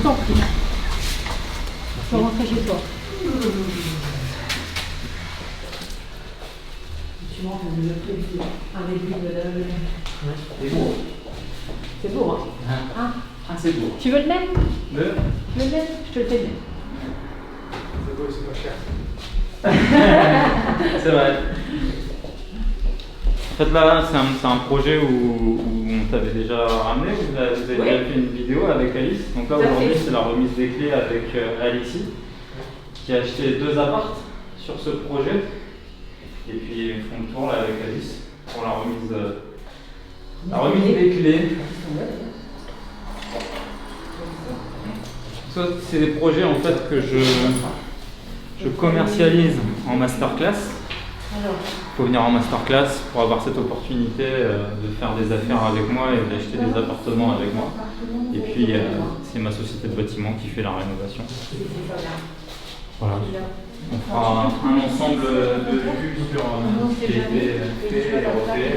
t'en prie. Tu peux rentrer chez toi. Tu montes le plaisir avec lui de la... C'est beau. C'est beau, hein? Ah, c'est beau. Tu veux le même? Le Tu veux le même? Je te le fais le même. C'est beau, c'est pas cher. C'est vrai. En fait là, c'est un projet où on t'avait déjà ramené, vous avez déjà fait une vidéo avec Alice. Donc là aujourd'hui c'est la remise des clés avec Alexis, qui a acheté 2 apparts sur ce projet. Et puis ils font le tour là avec Alice pour la remise des clés. Ça, c'est des projets en fait que je commercialise en masterclass. Il faut venir en masterclass pour avoir cette opportunité de faire des affaires avec moi et d'acheter des appartements avec moi. Et puis c'est ma société de bâtiment qui fait la rénovation. Voilà. On fera un ensemble de vues sur ce qui a été fait et refait.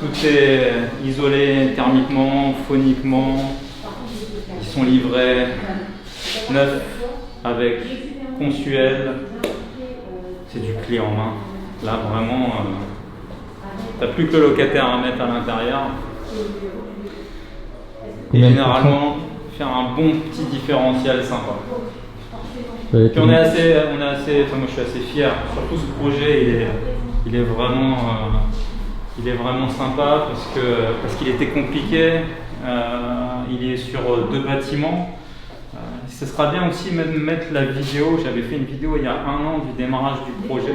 Tout est isolé thermiquement, phoniquement. Ils sont livrés neufs avec consuel. C'est du clé en main. Là vraiment, t'as plus que le locataire à mettre à l'intérieur. Et généralement, faire un bon petit différentiel sympa. Puis on est assez, enfin moi je suis assez fier. Surtout ce projet, il est vraiment sympa parce qu'il était compliqué. Il est sur 2 bâtiments. Ce sera bien aussi même mettre la vidéo. J'avais fait une vidéo il y a 1 an du démarrage du projet.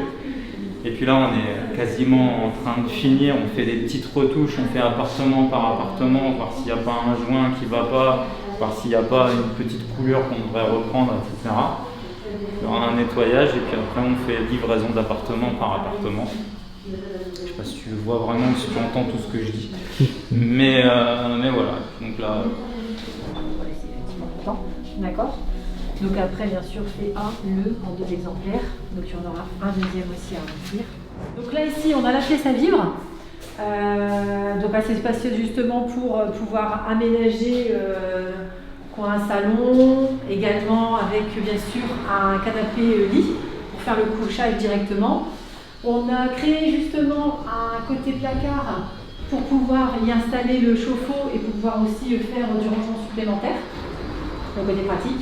Et puis là, on est quasiment en train de finir. On fait des petites retouches. On fait appartement par appartement, voir s'il n'y a pas un joint qui ne va pas, voir s'il n'y a pas une petite couleur qu'on devrait reprendre, etc. Il y aura un nettoyage et puis après, on fait livraison d'appartement par appartement. Je ne sais pas si tu vois vraiment, si tu entends tout ce que je dis. Mais voilà. Donc là. D'accord. Donc après, bien sûr, fais en 2 exemplaires. Donc il y en aura un deuxième aussi à remplir. Donc là, ici, on a la pièce à vivre. Donc assez spacieuse justement pour pouvoir aménager un salon, également avec bien sûr un canapé lit pour faire le couchage directement. On a créé justement un côté placard pour pouvoir y installer le chauffe-eau et pour pouvoir aussi faire du rangement supplémentaire. Le côté pratique.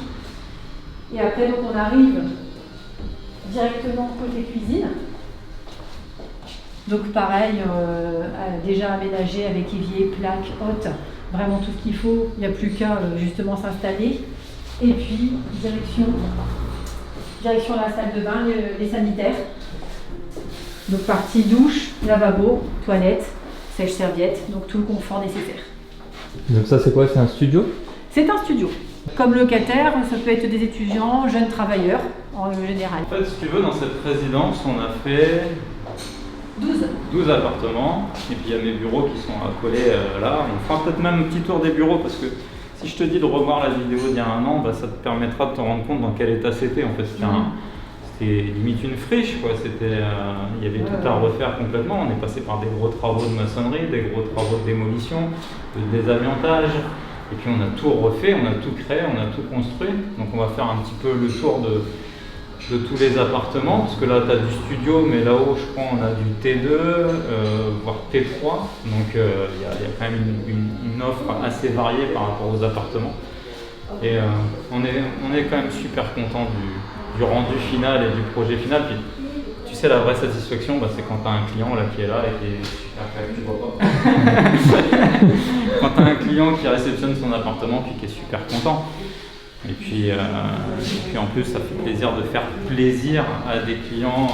Et après, donc, on arrive directement côté cuisine. Donc, pareil, déjà aménagé avec évier, plaque, hotte, vraiment tout ce qu'il faut. Il n'y a plus qu'à justement s'installer. Et puis, direction la salle de bain, les sanitaires. Donc, partie douche, lavabo, toilette, sèche-serviette, donc tout le confort nécessaire. Donc, ça, c'est quoi? C'est un studio? C'est un studio. Comme locataire, ça peut être des étudiants, jeunes travailleurs en général. En fait, si tu veux, dans cette résidence, on a fait 12 appartements. Et puis il y a mes bureaux qui sont accolés là. On fera peut-être même un petit tour des bureaux parce que si je te dis de revoir la vidéo d'il y a 1 an, bah, ça te permettra de te rendre compte dans quel état c'était. En fait, c'était limite une friche, quoi. Il y avait tout à refaire complètement. On est passé par des gros travaux de maçonnerie, des gros travaux de démolition, de désamiantage. Et puis on a tout refait, on a tout créé, on a tout construit. Donc on va faire un petit peu le tour de tous les appartements. Parce que là tu as du studio, mais là-haut je crois on a du T2, voire T3. Donc il y a quand même une offre assez variée par rapport aux appartements. Et on est quand même super content du rendu final et du projet final. Puis, tu sais, la vraie satisfaction, bah, c'est quand tu as un client là, qui est là et qui est super tu vois pas. Quand tu as un client qui réceptionne son appartement puis qui est super content. Et puis en plus, ça fait plaisir de faire plaisir à des clients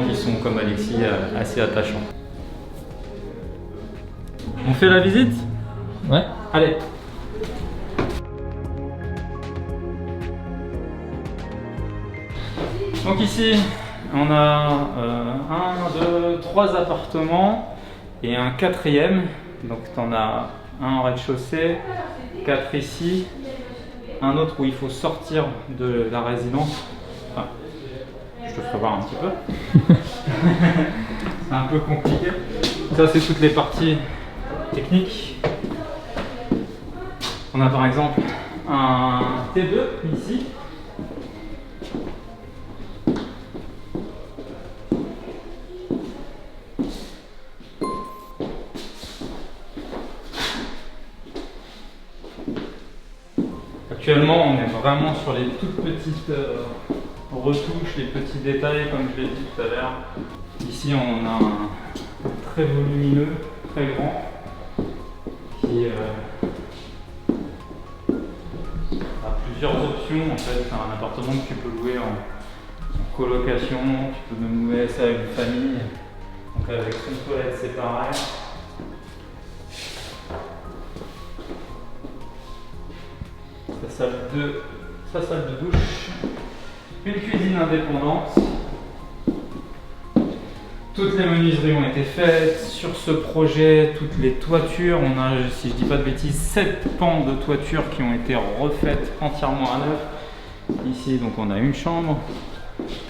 qui sont comme Alexis assez attachants. On fait la visite? Ouais. Allez. Donc ici, on a 3 appartements et un 4e. Donc tu en as un en rez-de-chaussée, 4 ici, un autre où il faut sortir de la résidence. Enfin, je te ferai voir un petit peu. C'est un peu compliqué. Ça c'est toutes les parties techniques. On a par exemple un T2 ici. Actuellement, on est vraiment sur les toutes petites retouches, les petits détails, comme je l'ai dit tout à l'heure. Ici, on a un très volumineux, très grand, qui a plusieurs options. En fait, c'est un appartement que tu peux louer en colocation, tu peux même louer ça avec une famille, donc avec une toilette séparée. Sa salle de douche, une cuisine indépendante. Toutes les menuiseries ont été faites sur ce projet, toutes les toitures. On a, si je dis pas de bêtises, 7 pans de toiture qui ont été refaites entièrement à neuf. Ici, donc, on a une chambre,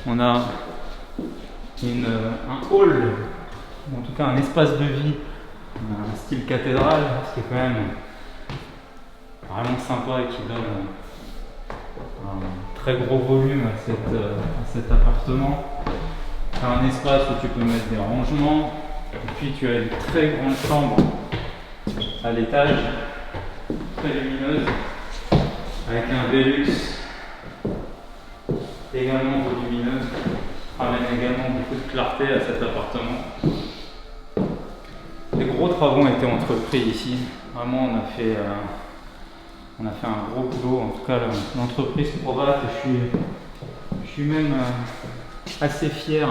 on a un hall, en tout cas un espace de vie, un style cathédrale, ce qui est quand même vraiment sympa et qui donne un très gros volume à cet appartement. Tu as un espace où tu peux mettre des rangements, et puis tu as une très grande chambre à l'étage, très lumineuse, avec un Velux également volumineux, qui ramène également beaucoup de clarté à cet appartement. Les gros travaux ont été entrepris ici. Vraiment, on a fait un gros boulot. En tout cas, l'entreprise Provat, je suis même assez fier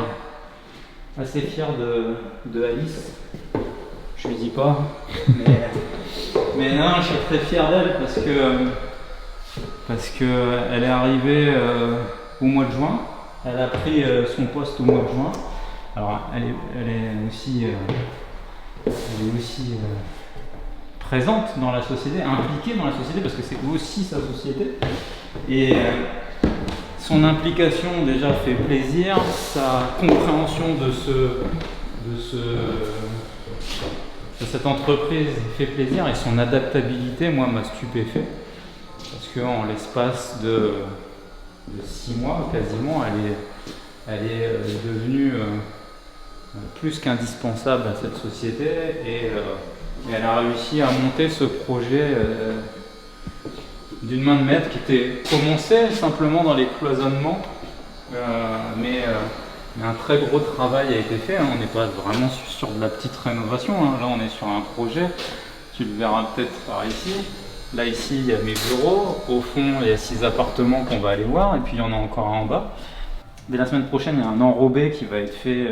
de Alice. Je lui dis pas, mais non, je suis très fier d'elle parce que elle est arrivée au mois de juin. Elle a pris son poste au mois de juin. Alors, elle est aussi présente dans la société, impliquée dans la société, parce que c'est aussi sa société. Et son implication déjà fait plaisir, sa compréhension de cette entreprise fait plaisir, et son adaptabilité, moi, m'a stupéfait. Parce qu'en l'espace de 6 mois, quasiment, elle est devenue plus qu'indispensable à cette société, et elle a réussi à monter ce projet d'une main de maître qui était commencé simplement dans les cloisonnements, mais un très gros travail a été fait. On n'est pas vraiment sur de la petite rénovation, hein. Là on est sur un projet, tu le verras peut-être par ici. Là ici il y a mes bureaux, au fond il y a 6 appartements qu'on va aller voir, et puis il y en a encore un en bas. Dès la semaine prochaine il y a un enrobé qui va être fait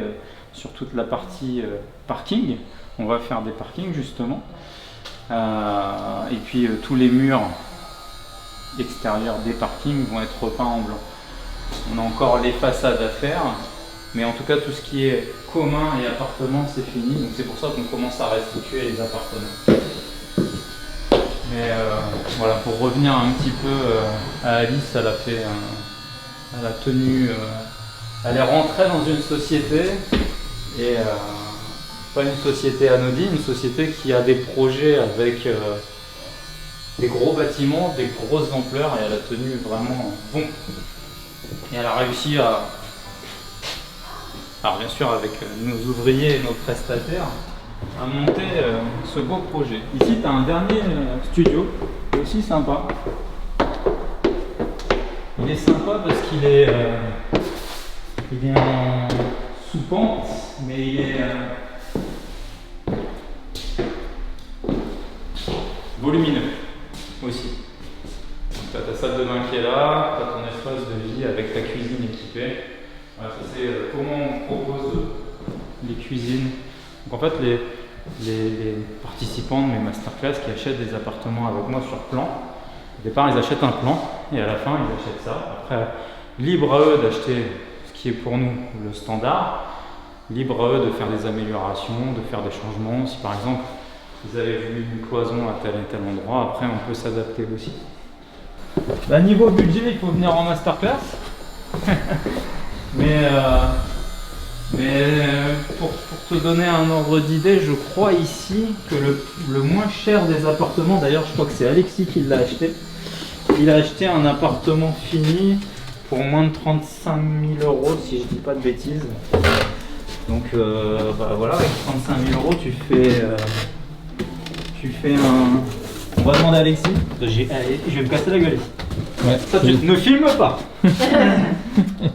sur toute la partie parking. On va faire des parkings justement, et puis tous les murs extérieurs des parkings vont être repeints en blanc. On a encore les façades à faire, mais en tout cas tout ce qui est commun et appartement c'est fini, donc c'est pour ça qu'on commence à restituer les appartements. Mais voilà, pour revenir un petit peu à Alice, elle a tenu, elle est rentrée dans une société, et pas une société anodine, une société qui a des projets avec des gros bâtiments, des grosses ampleurs, et elle a tenu vraiment bon. Et elle a réussi alors bien sûr avec nos ouvriers et nos prestataires, à monter ce beau projet. Ici tu as un dernier studio, qui est aussi sympa. Il est sympa parce qu'il est en sous-pente, mais il est volumineux aussi. Tu as ta salle de bain qui est là, tu as ton espace de vie avec ta cuisine équipée. Voilà, ça c'est comment on propose les cuisines. Donc en fait les participants de mes masterclass qui achètent des appartements avec moi sur plan, au départ ils achètent un plan et à la fin ils achètent ça. Après, libre à eux d'acheter ce qui est pour nous le standard, libre à eux de faire des améliorations, de faire des changements. Si par exemple vous avez voulu une cloison à tel et tel endroit, après on peut s'adapter aussi. Bah, niveau budget, il faut venir en masterclass. mais Mais pour te donner un ordre d'idée, je crois ici que le moins cher des appartements, d'ailleurs je crois que c'est Alexis qui l'a acheté, il a acheté un appartement fini pour moins de 35 000 euros si je dis pas de bêtises. Donc bah voilà, avec 35 000 euros tu fais un... On va demander à Alexis, allez, je vais me casser la gueule ici. Ouais. Ça tu ne filmes pas.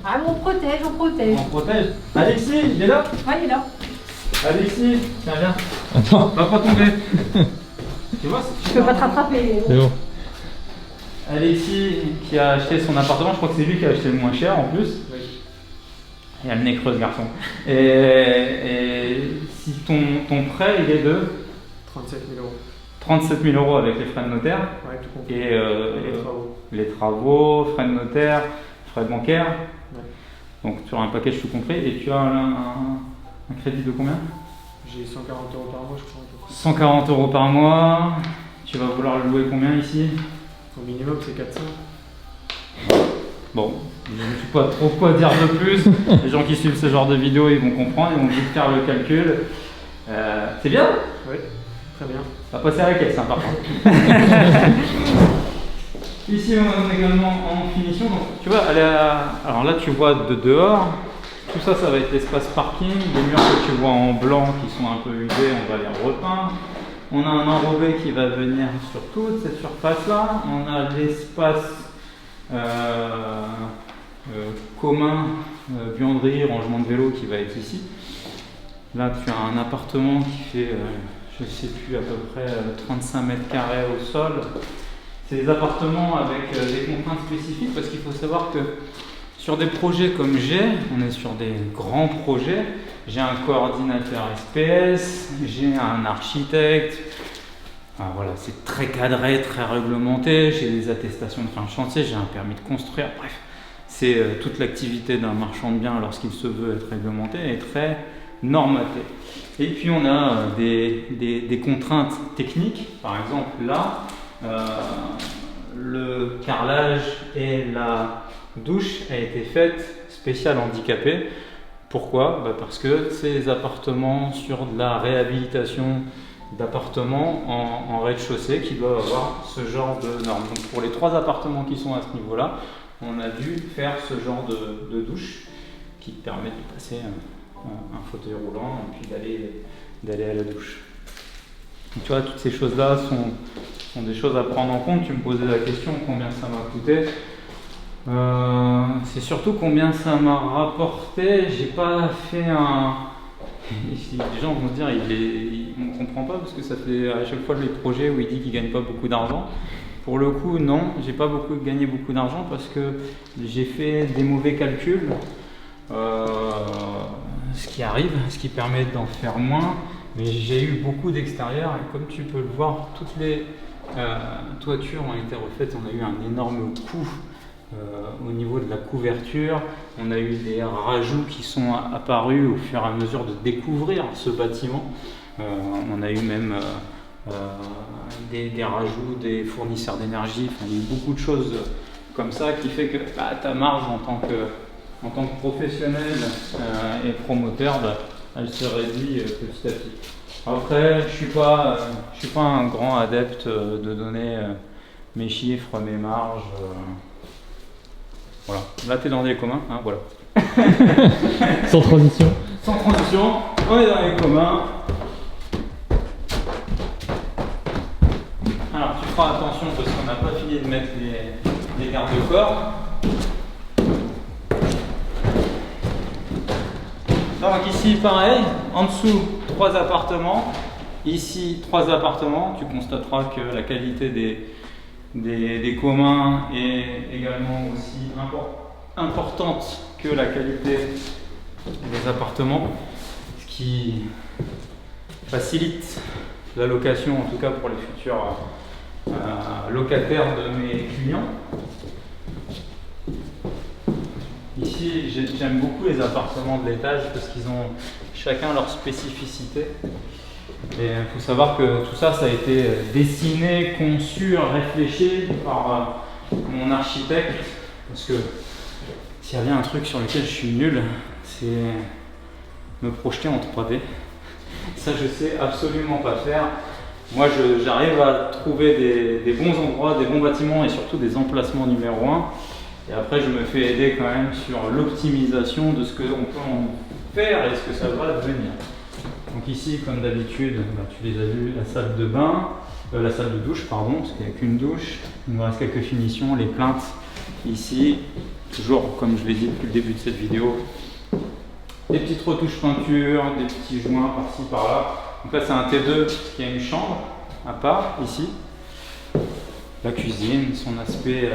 Ah, on protège, on protège. On protège. Alexis, il est là? Ouais, il est là. Alexis, tiens viens. Attends, Va pas tomber. Tu vois, Je peux pas te rattraper. c'est bon. Alexis qui a acheté son appartement, je crois que c'est lui qui a acheté le moins cher en plus. Oui. Il a le nez creux ce garçon. Et si ton prêt il est de 37 000 euros. 37 000 euros avec les frais de notaire Ouais, tout compris. et les travaux. les travaux, frais de notaire, frais bancaires. Ouais. Donc tu auras un package tout compris et tu as un crédit de combien? J'ai 140 euros par mois, je crois. 140 euros par mois. Tu vas vouloir le louer combien ici? Au minimum, c'est 400. Bon, je ne sais pas trop quoi dire de plus. Les gens qui suivent ce genre de vidéos, ils vont comprendre, ils vont vite faire le calcul. C'est bien? Oui, très bien. Ça va passer à la caisse, hein, par contre. Ici, on est également en finition. Donc, tu vois, alors là, tu vois de dehors. Tout ça, ça va être l'espace parking. Les murs que tu vois en blanc qui sont un peu usés, on va les repeindre. On a un enrobé qui va venir sur toute cette surface-là. On a l'espace commun, buanderie, rangement de vélo qui va être ici. Là, tu as un appartement qui fait, je ne sais plus, à peu près 35 mètres carrés au sol. C'est des appartements avec des contraintes spécifiques parce qu'il faut savoir que sur des projets comme on est sur des grands projets. J'ai un coordinateur SPS, j'ai un architecte. Enfin, voilà, c'est très cadré, très réglementé. J'ai des attestations de fin de chantier, j'ai un permis de construire. Bref, c'est toute l'activité d'un marchand de biens lorsqu'il se veut être réglementé est très normatée. Et puis on a des contraintes techniques. Par exemple là, le carrelage et la douche a été faite spécial handicapé. Pourquoi? Parce que c'est des appartements sur de la réhabilitation d'appartements en rez-de-chaussée qui doivent avoir ce genre de normes. Donc pour les 3 appartements qui sont à ce niveau-là, on a dû faire ce genre de douche qui permet de passer un fauteuil roulant et puis d'aller à la douche. Donc, tu vois, toutes ces choses-là sont des choses à prendre en compte. Tu me posais la question combien ça m'a coûté. C'est surtout combien ça m'a rapporté. J'ai pas fait un... Les gens vont se dire on ne comprend pas parce que ça fait à chaque fois les projets où il dit qu'il ne gagne pas beaucoup d'argent. Pour le coup, non, j'ai pas gagné beaucoup d'argent parce que j'ai fait des mauvais calculs. Ce qui arrive, ce qui permet d'en faire moins. Mais j'ai eu beaucoup d'extérieur et comme tu peux le voir, toutes les toitures ont été refaites. On a eu un énorme coût au niveau de la couverture. On a eu des rajouts qui sont apparus au fur et à mesure de découvrir ce bâtiment. On a eu même des rajouts des fournisseurs d'énergie. Enfin, il y a eu beaucoup de choses comme ça qui fait que ta marge en tant que professionnel et promoteur, elle se réduit petit à petit. Après, je suis pas un grand adepte de donner mes chiffres, mes marges. Voilà. Là, tu es dans les communs, hein, voilà. Sans transition. Sans transition, on est dans les communs. Alors, tu feras attention parce qu'on n'a pas fini de mettre les garde-corps. Donc ici, pareil, en dessous, 3 appartements. Ici, 3 appartements. Tu constateras que la qualité des communs est également aussi importante que la qualité des appartements, ce qui facilite la location, en tout cas pour les futurs locataires de mes clients. Ici, j'aime beaucoup les appartements de l'étage parce qu'ils ont chacun leur spécificité. Et il faut savoir que tout ça, ça a été dessiné, conçu, réfléchi par mon architecte. Parce que s'il y avait un truc sur lequel je suis nul, c'est me projeter en 3D. Ça, je sais absolument pas faire. Moi, j'arrive à trouver des bons endroits, des bons bâtiments et surtout des emplacements numéro 1. Et après, je me fais aider quand même sur l'optimisation de ce qu'on peut en faire et ce que ça va devenir. Donc ici, comme d'habitude, tu les as vus, la salle de bain, la salle de douche, pardon, parce qu'il n'y a qu'une douche. Il nous reste quelques finitions, les plaintes ici, toujours comme je l'ai dit depuis le début de cette vidéo, des petites retouches peinture, des petits joints par-ci par-là. Donc là c'est un T2 qui a une chambre à part ici, la cuisine, son aspect,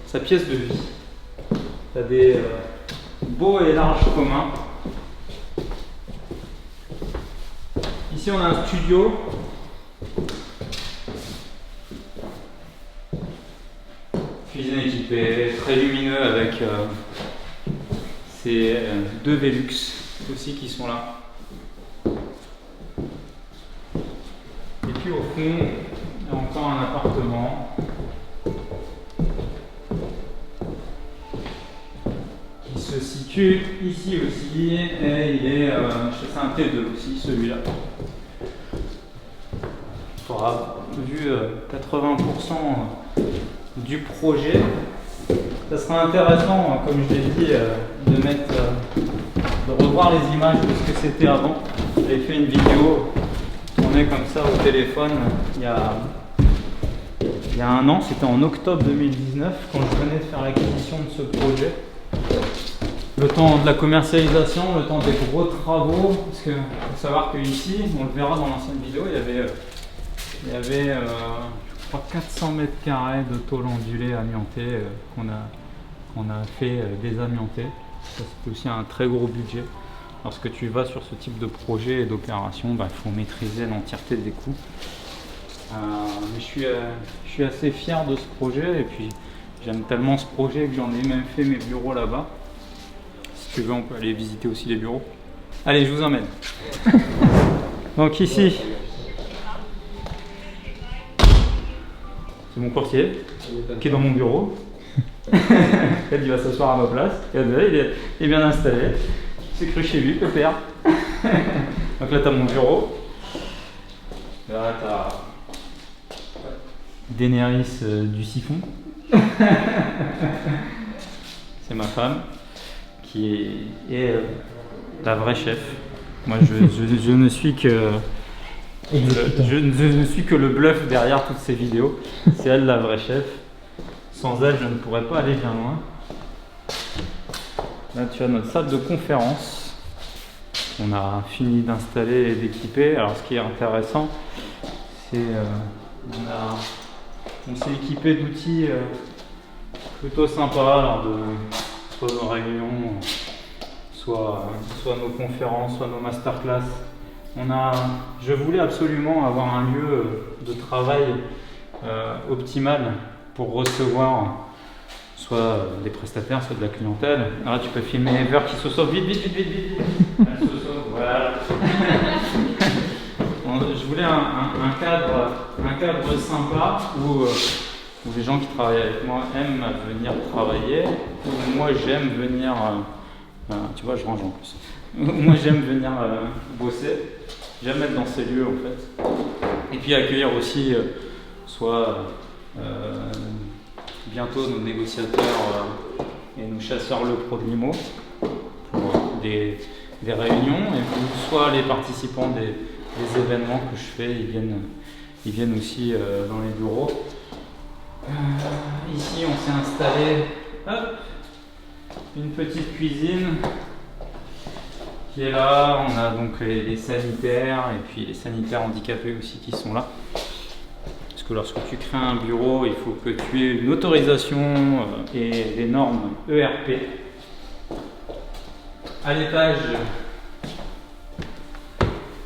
sa pièce de vie. Tu as des beaux et larges communs. Ici on a un studio. Cuisine équipée, très lumineux avec ces deux Velux aussi qui sont là. Et puis au fond, il y a encore un appartement qui se situe ici aussi et il est, c'est un T2 aussi celui-là. Tu auras vu 80% du projet. Ça sera intéressant, comme je l'ai dit, de revoir les images de ce que c'était avant. J'avais fait une vidéo tournée comme ça au téléphone il y a un an, c'était en octobre 2019 quand je venais de faire l'acquisition de ce projet. Le temps de la commercialisation, le temps des gros travaux, parce que faut savoir que ici, on le verra dans l'ancienne vidéo, il y avait je crois 400 mètres carrés de tôle ondulée amiantée qu'on a fait désamianter. Ça, c'était aussi un très gros budget. Lorsque tu vas sur ce type de projet et d'opération, il faut maîtriser l'entièreté des coûts. Mais je suis assez fier de ce projet et puis j'aime tellement ce projet que j'en ai même fait mes bureaux là-bas. Si tu veux, on peut aller visiter aussi les bureaux. Allez, je vous emmène. Donc ici, c'est mon courtier qui est dans mon bureau. Il va s'asseoir à ma place. Il est bien installé. C'est cru chez lui, pépère. Donc là, tu as mon bureau. Là, tu as Daenerys du siphon. C'est ma femme qui est la vraie chef. Moi, je ne suis que... Je ne suis que le bluff derrière toutes ces vidéos. C'est elle la vraie chef. Sans elle, je ne pourrais pas aller bien loin. Là, tu as notre salle de conférence. On a fini d'installer et d'équiper. Alors, ce qui est intéressant, c'est on s'est équipé d'outils plutôt sympas lors de soit nos réunions, soit nos conférences, soit nos masterclass. Je voulais absolument avoir un lieu de travail optimal pour recevoir soit des prestataires, soit de la clientèle. Alors là, tu peux filmer Ever qui se sauve vite. Elle se sauve, voilà. Je voulais un cadre sympa où les gens qui travaillent avec moi aiment venir travailler, où moi j'aime venir, tu vois, je range en plus. Moi j'aime venir bosser, j'aime être dans ces lieux en fait. Et puis accueillir aussi bientôt nos négociateurs et nos chasseurs le pro de l'IMO pour des réunions, et puis soit les participants des événements que je fais, ils viennent aussi dans les bureaux. Ici on s'est installé une petite cuisine qui est là. On a donc les sanitaires et puis les sanitaires handicapés aussi qui sont là. Parce que lorsque tu crées un bureau, il faut que tu aies une autorisation et les normes ERP. À l'étage,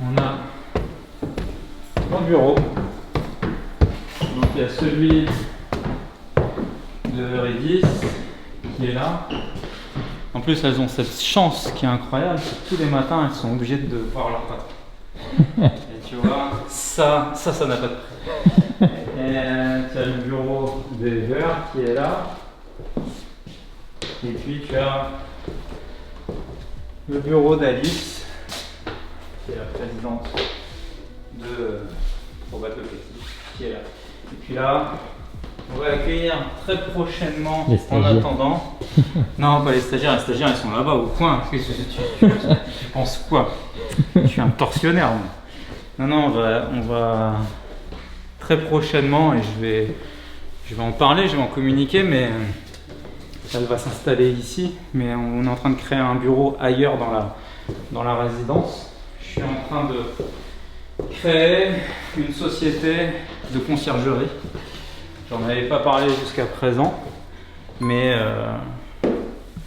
on a 3 bureaux. Donc il y a celui de Eurydice qui est là. En plus, elles ont cette chance qui est incroyable, c'est que tous les matins, elles sont obligées de voir leur patron. Et tu vois, ça n'a pas de prix. Et tu as le bureau d'Ever qui est là. Et puis tu as le bureau d'Alice qui est la présidente de Probat Le Petit, qui est là. Et puis là, on va accueillir très prochainement, Les en stagiaires. attendant. Non, pas les stagiaires ils sont là-bas au coin. Tu penses quoi? Je suis un tortionnaire. Moi. Non, on va très prochainement et je vais en parler, je vais en communiquer, mais elle va s'installer ici. Mais on est en train de créer un bureau ailleurs dans la résidence. Je suis en train de créer une société de conciergerie. J'en avais pas parlé jusqu'à présent, mais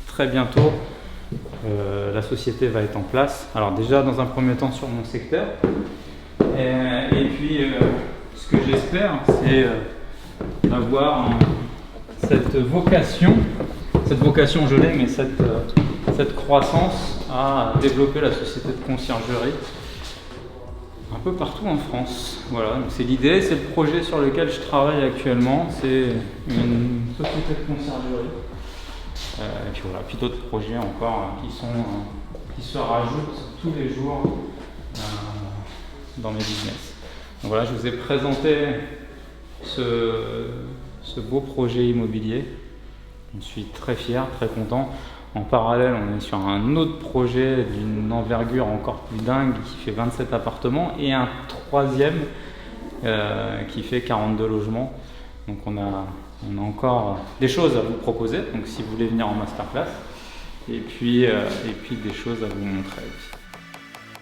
très bientôt la société va être en place. Alors déjà dans un premier temps sur mon secteur, et puis ce que j'espère c'est d'avoir cette vocation je l'ai, mais cette croissance à développer la société de conciergerie un peu partout en France. Voilà, donc c'est l'idée, c'est le projet sur lequel je travaille actuellement, c'est une société de conciergerie. Et puis voilà, puis d'autres projets encore qui se rajoutent tous les jours dans mes business. Donc voilà, je vous ai présenté ce beau projet immobilier. Je suis très fier, très content. En parallèle, on est sur un autre projet d'une envergure encore plus dingue qui fait 27 appartements et un troisième qui fait 42 logements. Donc on a encore des choses à vous proposer, donc si vous voulez venir en masterclass, et puis des choses à vous montrer aussi.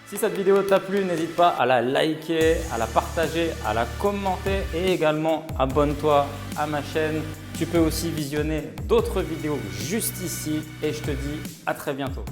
Si cette vidéo t'a plu, n'hésite pas à la liker, à la partager, à la commenter et également abonne-toi à ma chaîne. Tu peux aussi visionner d'autres vidéos juste ici et je te dis à très bientôt.